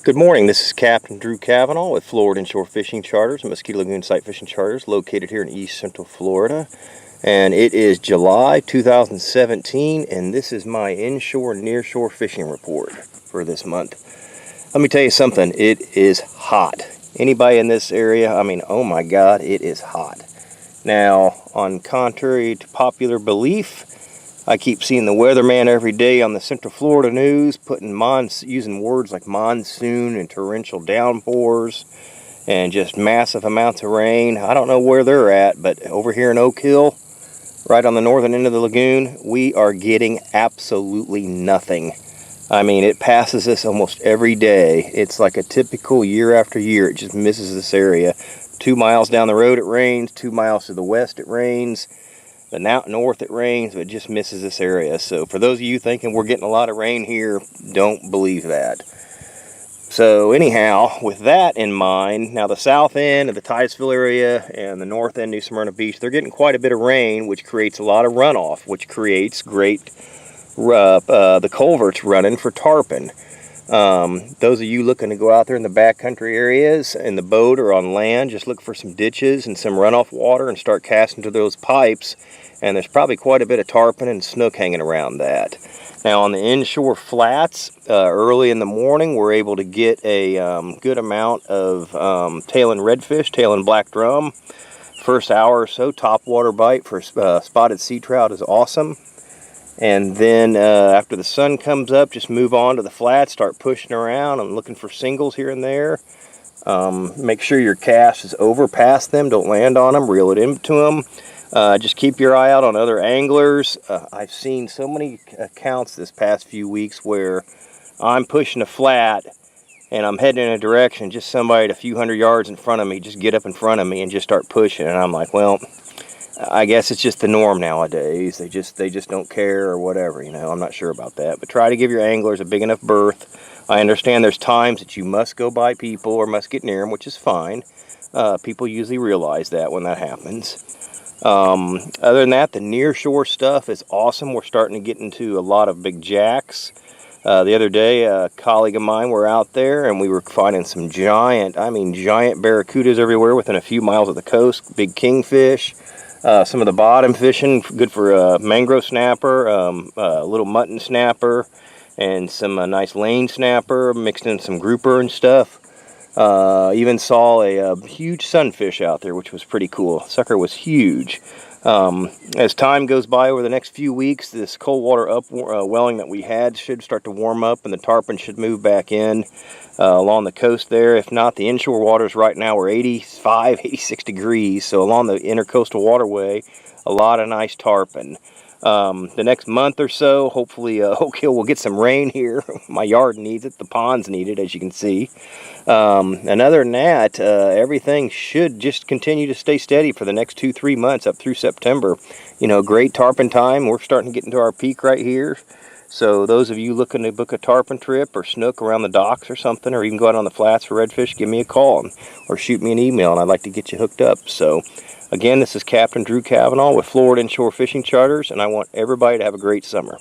Good morning, this is Captain Drew Cavanaugh with Florida Inshore Fishing Charters and Mosquito Lagoon Sight Fishing Charters located here in East Central Florida. And it is July 2017 and this is my inshore and nearshore fishing report for this month. Let me tell you something, it is hot. Anybody in this area, I mean, oh my God, it is hot. Now, on contrary to popular belief, I keep seeing the weatherman every day on the Central Florida news using words like monsoon and torrential downpours and just massive amounts of rain. I don't know where they're at, but over here in Oak Hill, right on the northern end of the lagoon, we are getting absolutely nothing. I mean, it passes us almost every day. It's like a typical year after year. It just misses this area. 2 miles down the road it rains, 2 miles to the west it rains. The north it rains, but it just misses this area. So for those of you thinking we're getting a lot of rain here, don't believe that. So anyhow, with that in mind, now the south end of the Titusville area and the north end, New Smyrna Beach, they're getting quite a bit of rain, which creates a lot of runoff, which creates the culverts running for tarpon. Those of you looking to go out there in the backcountry areas in the boat or on land, just look for some ditches and some runoff water and start casting to those pipes. And there's probably quite a bit of tarpon and snook hanging around that. Now on the inshore flats, early in the morning, we're able to get a good amount of tailing redfish, tailing black drum. First hour or so, top water bite for spotted sea trout is awesome. And then after the sun comes up, just move on to the flats, start pushing around and looking for singles here and there. Make sure your cast is over past them, don't land on them, reel it into them. Just keep your eye out on other anglers. I've seen so many accounts this past few weeks where I'm pushing a flat and I'm heading in a direction, just somebody a few hundred yards in front of me, just get up in front of me and just start pushing. And I'm like, well, I guess it's just the norm nowadays. They just don't care or whatever, you know. I'm not sure about that. But try to give your anglers a big enough berth. I understand there's times that you must go by people or must get near them, which is fine. People usually realize that when that happens. Other than that, the near shore stuff is awesome. We're starting to get into a lot of big jacks. The other day, a colleague of mine were out there and we were finding some giant barracudas everywhere within a few miles of the coast. Big kingfish. Some of the bottom fishing, good for mangrove snapper, a little mutton snapper, and some nice lane snapper, mixed in some grouper and stuff. Even saw a huge sunfish out there, which was pretty cool. Sucker was huge. As time goes by over the next few weeks, this cold water upwelling that we had should start to warm up and the tarpon should move back in along the coast there. If not, the inshore waters right now are 85, 86 degrees. So along the intercoastal waterway, a lot of nice tarpon. The next month or so, hopefully Oak Hill will get some rain here. My yard needs it, the ponds need it, as you can see. And other than that, everything should just continue to stay steady for the next 2-3 months up through September. You know, great tarpon time. We're starting to get into our peak right here. So those of you looking to book a tarpon trip or snook around the docks or something, or even go out on the flats for redfish, give me a call or shoot me an email and I'd like to get you hooked up. So again, this is Captain Drew Cavanaugh with Florida Inshore Fishing Charters, and I want everybody to have a great summer.